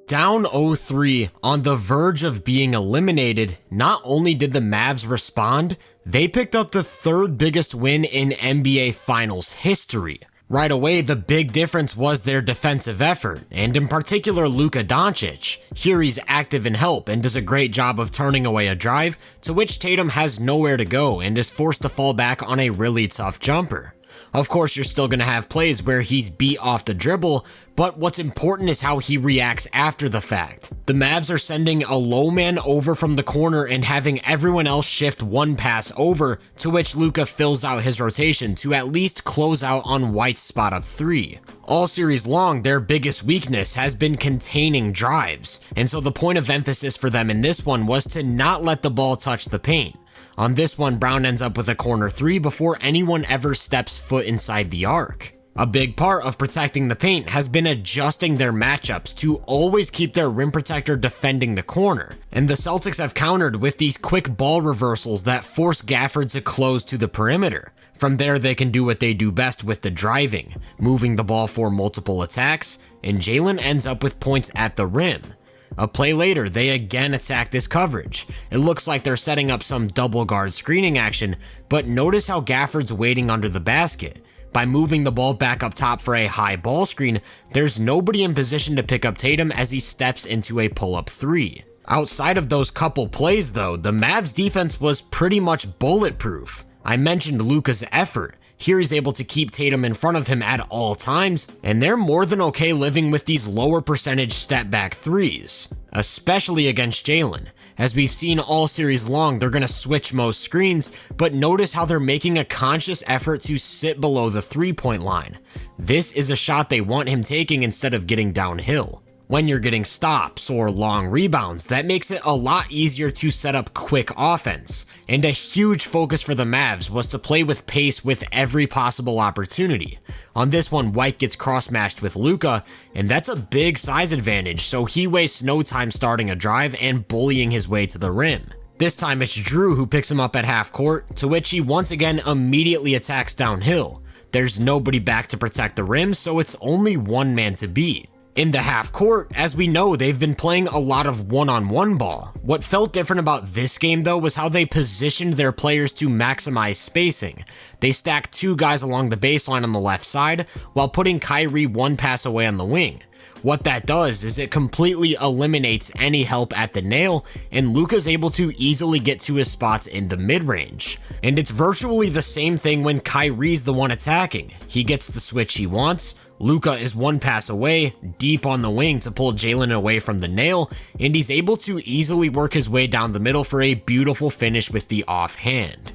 Down 0-3, on the verge of being eliminated, not only did the Mavs respond, they picked up the third biggest win in NBA Finals history. Right away, the big difference was their defensive effort, and in particular Luka Doncic. Here he's active in help and does a great job of turning away a drive, to which Tatum has nowhere to go and is forced to fall back on a really tough jumper. Of course, you're still going to have plays where he's beat off the dribble, but what's important is how he reacts after the fact. The Mavs are sending a low man over from the corner and having everyone else shift one pass over, to which Luka fills out his rotation to at least close out on White's spot up 3. All series long, their biggest weakness has been containing drives, and so the point of emphasis for them in this one was to not let the ball touch the paint. On this one, Brown ends up with a corner 3 before anyone ever steps foot inside the arc. A big part of protecting the paint has been adjusting their matchups to always keep their rim protector defending the corner, and the Celtics have countered with these quick ball reversals that force Gafford to close to the perimeter. From there, they can do what they do best with the driving, moving the ball for multiple attacks, and Jalen ends up with points at the rim. A play later, they again attack this coverage. It looks like they're setting up some double guard screening action, but notice how Gafford's waiting under the basket. By moving the ball back up top for a high ball screen, there's nobody in position to pick up Tatum as he steps into a pull-up 3. Outside of those couple plays though, the Mavs defense was pretty much bulletproof. I mentioned Luka's effort. Here he's able to keep Tatum in front of him at all times, and they're more than okay living with these lower percentage step back 3s, especially against Jalen. As we've seen all series long, they're going to switch most screens, but notice how they're making a conscious effort to sit below the 3-point line. This is a shot they want him taking instead of getting downhill. When you're getting stops or long rebounds, that makes it a lot easier to set up quick offense, and a huge focus for the Mavs was to play with pace with every possible opportunity. On this one, White gets cross-matched with Luka, and that's a big size advantage, so he wastes no time starting a drive and bullying his way to the rim. This time it's Drew who picks him up at half court, to which he once again immediately attacks downhill. There's nobody back to protect the rim, so it's only one man to beat. In the half court, as we know, they've been playing a lot of one-on-one ball. What felt different about this game though was how they positioned their players to maximize spacing. They stacked 2 guys along the baseline on the left side while putting Kyrie one pass away on the wing. What that does is it completely eliminates any help at the nail, and Luka's able to easily get to his spots in the mid-range. And it's virtually the same thing when Kyrie's the one attacking. He gets the switch he wants, Luka is one pass away, deep on the wing to pull Jalen away from the nail, and he's able to easily work his way down the middle for a beautiful finish with the offhand.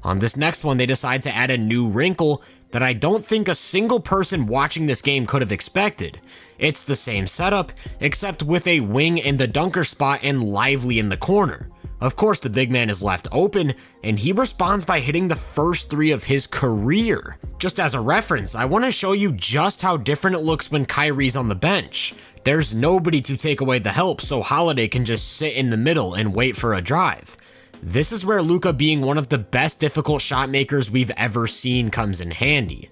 On this next one, they decide to add a new wrinkle that I don't think a single person watching this game could have expected. It's the same setup, except with a wing in the dunker spot and Lively in the corner. Of course, the big man is left open, and he responds by hitting the first 3 of his career. Just as a reference, I want to show you just how different it looks when Kyrie's on the bench. There's nobody to take away the help, so Holiday can just sit in the middle and wait for a drive. This is where Luka being one of the best difficult shot makers we've ever seen comes in handy.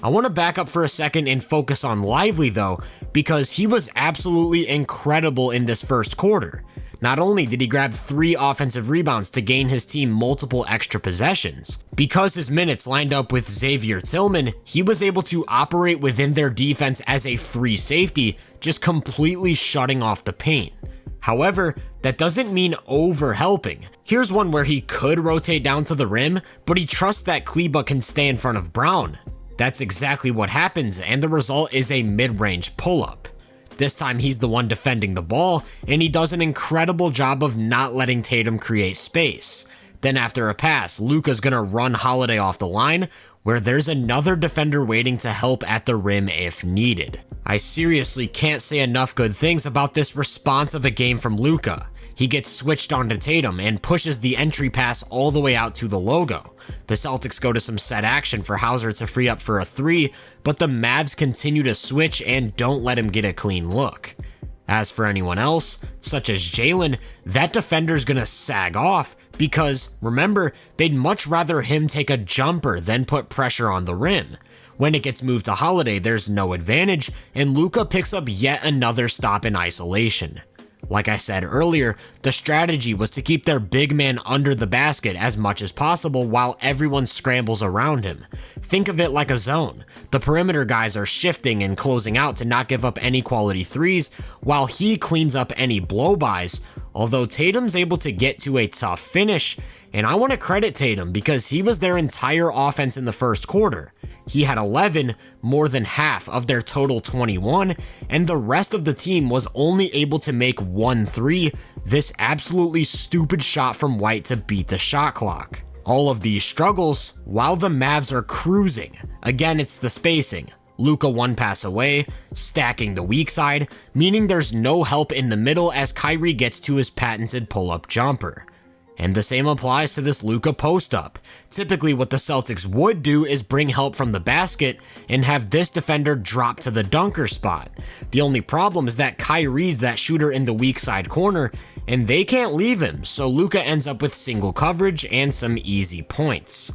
I want to back up for a second and focus on Lively though, because he was absolutely incredible in this first quarter. Not only did he grab 3 offensive rebounds to gain his team multiple extra possessions, because his minutes lined up with Xavier Tillman, he was able to operate within their defense as a free safety, just completely shutting off the paint. However, that doesn't mean over-helping. Here's one where he could rotate down to the rim, but he trusts that Kleba can stay in front of Brown. That's exactly what happens, and the result is a mid-range pull-up. This time he's the one defending the ball, and he does an incredible job of not letting Tatum create space. Then after a pass, Luka's gonna run Holiday off the line, where there's another defender waiting to help at the rim if needed. I seriously can't say enough good things about this response of a game from Luka. He gets switched onto Tatum and pushes the entry pass all the way out to the logo. The Celtics go to some set action for Hauser to free up for a 3, but the Mavs continue to switch and don't let him get a clean look. As for anyone else, such as Jalen, that defender's gonna sag off because, remember, they'd much rather him take a jumper than put pressure on the rim. When it gets moved to Holiday, there's no advantage, and Luka picks up yet another stop in isolation. Like I said earlier, the strategy was to keep their big man under the basket as much as possible while everyone scrambles around him. Think of it like a zone. The perimeter guys are shifting and closing out to not give up any quality threes, while he cleans up any blow-bys, although Tatum's able to get to a tough finish, and I want to credit Tatum because he was their entire offense in the first quarter. He had 11, more than half of their total 21, and the rest of the team was only able to make 1 3, this absolutely stupid shot from White to beat the shot clock. All of these struggles while the Mavs are cruising. Again, it's the spacing. Luka one pass away, stacking the weak side, meaning there's no help in the middle as Kyrie gets to his patented pull-up jumper. And the same applies to this Luka post-up. Typically what the Celtics would do is bring help from the basket and have this defender drop to the dunker spot. The only problem is that Kyrie's that shooter in the weak side corner, and they can't leave him, so Luka ends up with single coverage and some easy points.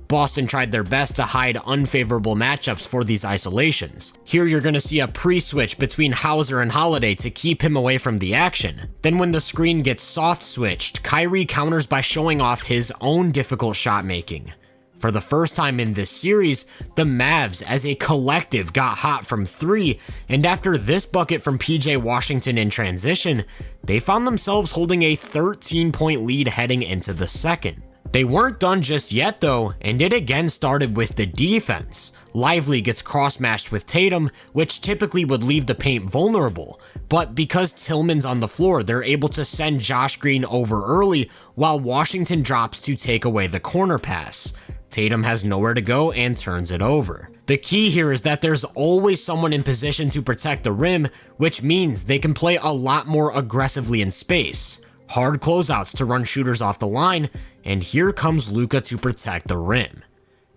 Boston tried their best to hide unfavorable matchups for these isolations. Here you're going to see a pre-switch between Hauser and Holiday to keep him away from the action. Then when the screen gets soft switched, Kyrie counters by showing off his own difficult shot making. For the first time in this series, the Mavs as a collective got hot from 3, and after this bucket from PJ Washington in transition, they found themselves holding a 13-point lead heading into the second. They weren't done just yet though, and it again started with the defense. Lively gets cross-matched with Tatum, which typically would leave the paint vulnerable, but because Tillman's on the floor, they're able to send Josh Green over early while Washington drops to take away the corner pass. Tatum has nowhere to go and turns it over. The key here is that there's always someone in position to protect the rim, which means they can play a lot more aggressively in space. Hard closeouts to run shooters off the line, and here comes Luka to protect the rim.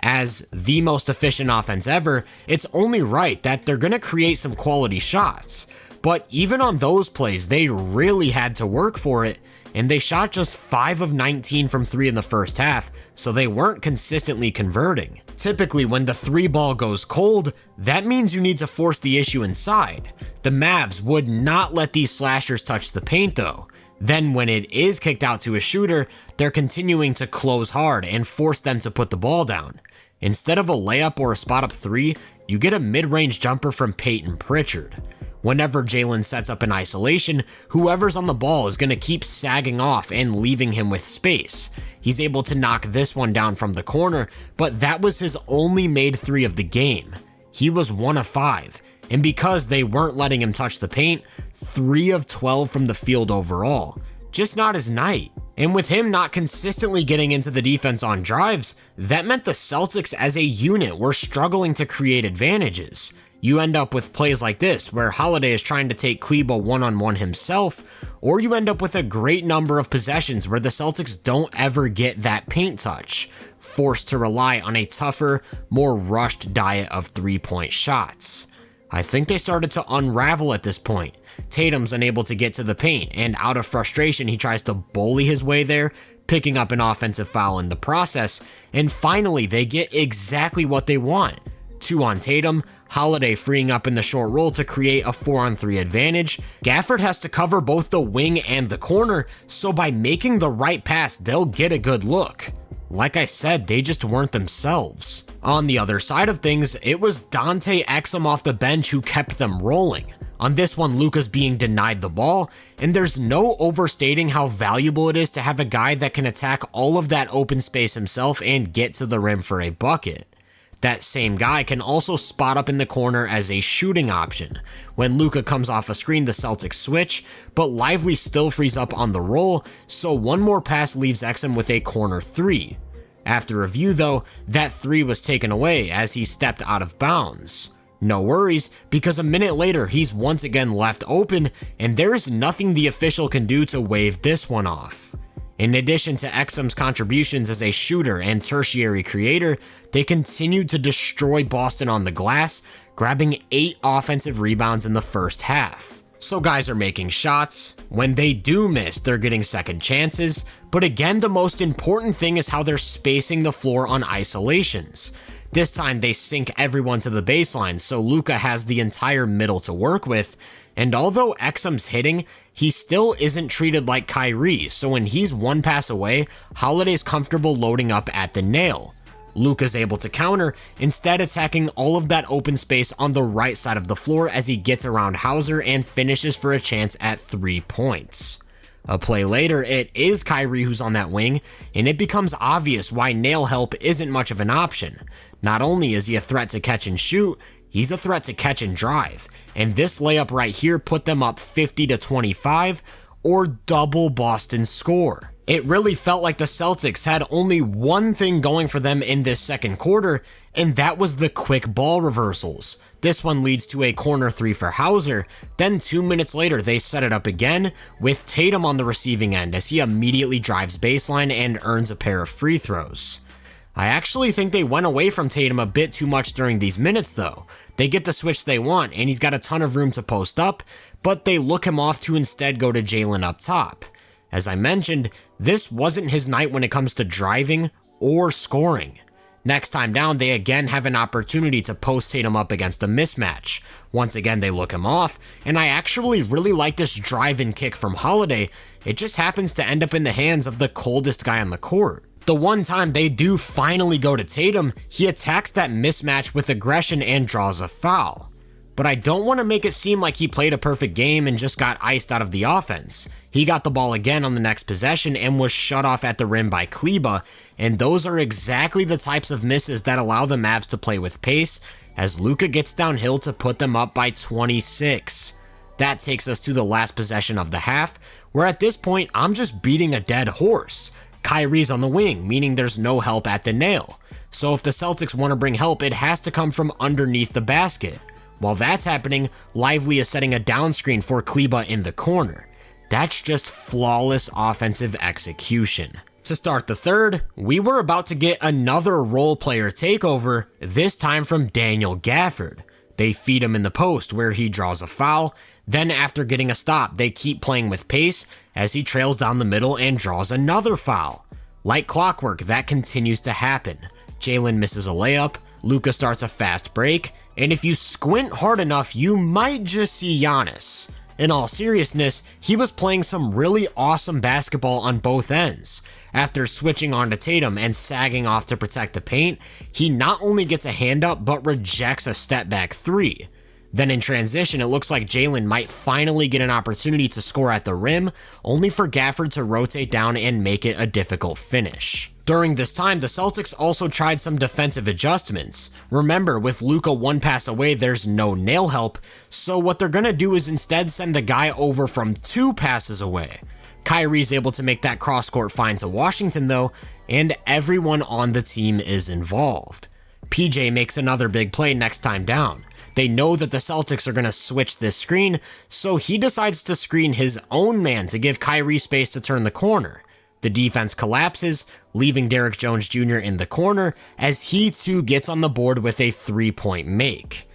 As the most efficient offense ever, it's only right that they're going to create some quality shots. But even on those plays, they really had to work for it, and they shot just 5 of 19 from 3 in the first half, so they weren't consistently converting. Typically, when the 3 ball goes cold, that means you need to force the issue inside. The Mavs would not let these slashers touch the paint though. Then when it is kicked out to a shooter, they're continuing to close hard and force them to put the ball down. Instead of a layup or a spot-up 3, you get a mid-range jumper from Peyton Pritchard. Whenever Jalen sets up in isolation, whoever's on the ball is going to keep sagging off and leaving him with space. He's able to knock this one down from the corner, but that was his only made 3 of the game. He was 1 of 5. And because they weren't letting him touch the paint, 3 of 12 from the field overall. Just not his night. And with him not consistently getting into the defense on drives, that meant the Celtics as a unit were struggling to create advantages. You end up with plays like this, where Holiday is trying to take Kleba one-on-one himself, or you end up with a great number of possessions where the Celtics don't ever get that paint touch, forced to rely on a tougher, more rushed diet of 3-point shots. I think they started to unravel at this point. Tatum's unable to get to the paint, and out of frustration, he tries to bully his way there, picking up an offensive foul in the process, and finally, they get exactly what they want. 2 on Tatum, Holiday freeing up in the short roll to create a 4-on-3 advantage. Gafford has to cover both the wing and the corner, so by making the right pass, they'll get a good look. Like I said, they just weren't themselves. On the other side of things, it was Dante Exum off the bench who kept them rolling. On this one, Luka's being denied the ball, and there's no overstating how valuable it is to have a guy that can attack all of that open space himself and get to the rim for a bucket. That same guy can also spot up in the corner as a shooting option. When Luka comes off a screen, the Celtics switch, but Lively still frees up on the roll, so one more pass leaves Exum with a corner 3. After review though, that 3 was taken away as he stepped out of bounds. No worries, because a minute later he's once again left open, and there's nothing the official can do to wave this one off. In addition to Exum's contributions as a shooter and tertiary creator, they continued to destroy Boston on the glass, grabbing 8 offensive rebounds in the first half. So guys are making shots. When they do miss, they're getting second chances, but again, the most important thing is how they're spacing the floor on isolations. This time they sink everyone to the baseline, so Luka has the entire middle to work with, and although Exum's hitting, he still isn't treated like Kyrie, so when he's one pass away, Holiday's comfortable loading up at the nail. Luka's able to counter, instead attacking all of that open space on the right side of the floor as he gets around Hauser and finishes for a chance at 3 points. A play later, it is Kyrie who's on that wing, and it becomes obvious why nail help isn't much of an option. Not only is he a threat to catch and shoot, he's a threat to catch and drive, and this layup right here put them up 50-25, or double Boston's score. It really felt like the Celtics had only one thing going for them in this second quarter, and that was the quick ball reversals. This one leads to a corner 3 for Hauser, then 2 minutes later they set it up again with Tatum on the receiving end as he immediately drives baseline and earns a pair of free throws. I actually think they went away from Tatum a bit too much during these minutes though. They get the switch they want and he's got a ton of room to post up, but they look him off to instead go to Jalen up top. As I mentioned, this wasn't his night when it comes to driving or scoring. Next time down, they again have an opportunity to post Tatum up against a mismatch. Once again, they look him off, and I actually really like this drive-in kick from Holiday. It just happens to end up in the hands of the coldest guy on the court. The one time they do finally go to Tatum, he attacks that mismatch with aggression and draws a foul. But I don't want to make it seem like he played a perfect game and just got iced out of the offense. He got the ball again on the next possession and was shut off at the rim by Kleba, and those are exactly the types of misses that allow the Mavs to play with pace as Luka gets downhill to put them up by 26. That takes us to the last possession of the half, where at this point I'm just beating a dead horse. Kyrie's on the wing, meaning there's no help at the nail. So if the Celtics want to bring help, it has to come from underneath the basket. While that's happening, Lively is setting a down screen for Kleba in the corner. That's just flawless offensive execution. To start the third, we were about to get another role player takeover, this time from Daniel Gafford. They feed him in the post where he draws a foul, then after getting a stop, they keep playing with pace as he trails down the middle and draws another foul. Like clockwork, that continues to happen. Jalen misses a layup, Luka starts a fast break, and if you squint hard enough, you might just see Giannis. In all seriousness, he was playing some really awesome basketball on both ends. After switching on to Tatum and sagging off to protect the paint, he not only gets a hand up, but rejects a step back 3. Then in transition, it looks like Jalen might finally get an opportunity to score at the rim, only for Gafford to rotate down and make it a difficult finish. During this time, the Celtics also tried some defensive adjustments. Remember, with Luka one pass away, there's no nail help, so what they're gonna do is instead send the guy over from 2 passes away. Kyrie's able to make that cross-court find to Washington though, and everyone on the team is involved. PJ makes another big play next time down. They know that the Celtics are going to switch this screen, so he decides to screen his own man to give Kyrie space to turn the corner. The defense collapses, leaving Derrick Jones Jr. in the corner as he too gets on the board with a 3-point make.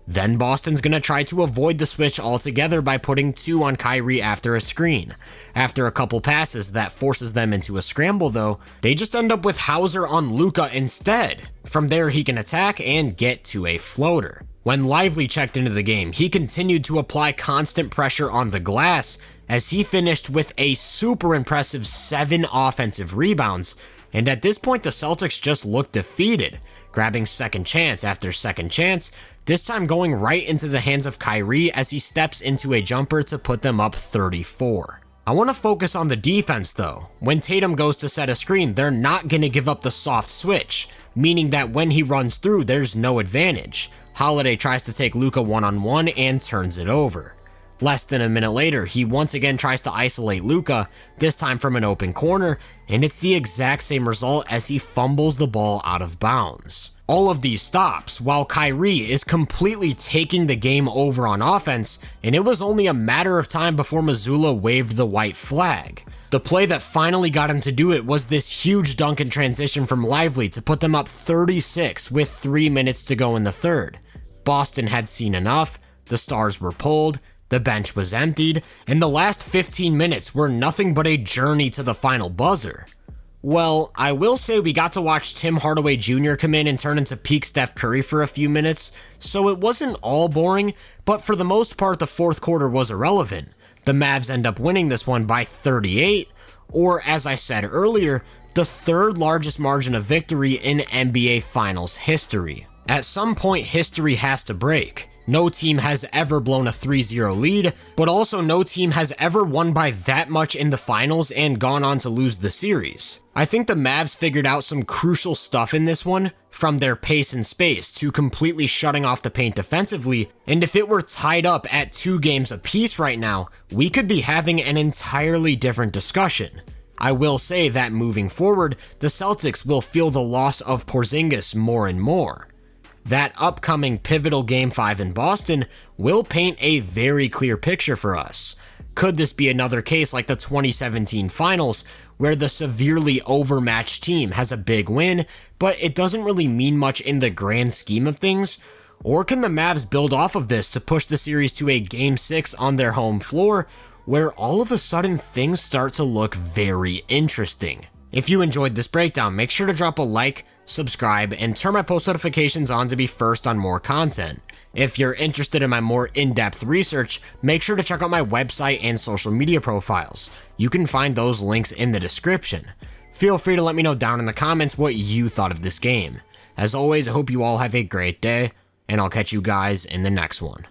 Then Boston's going to try to avoid the switch altogether by putting 2 on Kyrie after a screen. After a couple passes that forces them into a scramble though, they just end up with Hauser on Luka instead. From there he can attack and get to a floater. When Lively checked into the game, he continued to apply constant pressure on the glass as he finished with a super impressive 7 offensive rebounds, and at this point the Celtics just looked defeated, grabbing second chance after second chance, this time going right into the hands of Kyrie as he steps into a jumper to put them up 34. I want to focus on the defense though. When Tatum goes to set a screen, they're not going to give up the soft switch, meaning that when he runs through, there's no advantage. Holiday tries to take Luka one-on-one and turns it over. Less than a minute later, he once again tries to isolate Luka, this time from an open corner, and it's the exact same result as he fumbles the ball out of bounds. All of these stops while Kyrie is completely taking the game over on offense, and it was only a matter of time before Mazzulla waved the white flag. The play that finally got him to do it was this huge dunk in transition from Lively to put them up 36 with 3 minutes to go in the third. Boston had seen enough, the stars were pulled, the bench was emptied, and the last 15 minutes were nothing but a journey to the final buzzer. Well, I will say we got to watch Tim Hardaway Jr. come in and turn into peak Steph Curry for a few minutes, so it wasn't all boring, but for the most part the fourth quarter was irrelevant. The Mavs end up winning this one by 38, or as I said earlier, the third largest margin of victory in NBA Finals history. At some point, history has to break. No team has ever blown a 3-0 lead, but also no team has ever won by that much in the finals and gone on to lose the series. I think the Mavs figured out some crucial stuff in this one, from their pace and space to completely shutting off the paint defensively, and if it were tied up at 2 games apiece right now, we could be having an entirely different discussion. I will say that moving forward, the Celtics will feel the loss of Porzingis more and more. That upcoming pivotal Game 5 in Boston will paint a very clear picture for us. Could this be another case like the 2017 finals, where the severely overmatched team has a big win, but it doesn't really mean much in the grand scheme of things? Or can the Mavs build off of this to push the series to a Game 6 on their home floor, where all of a sudden things start to look very interesting? If you enjoyed this breakdown, make sure to drop a like, subscribe, and turn my post notifications on to be first on more content. If you're interested in my more in-depth research, make sure to check out my website and social media profiles. You can find those links in the description. Feel free to let me know down in the comments what you thought of this game. As always, I hope you all have a great day, and I'll catch you guys in the next one.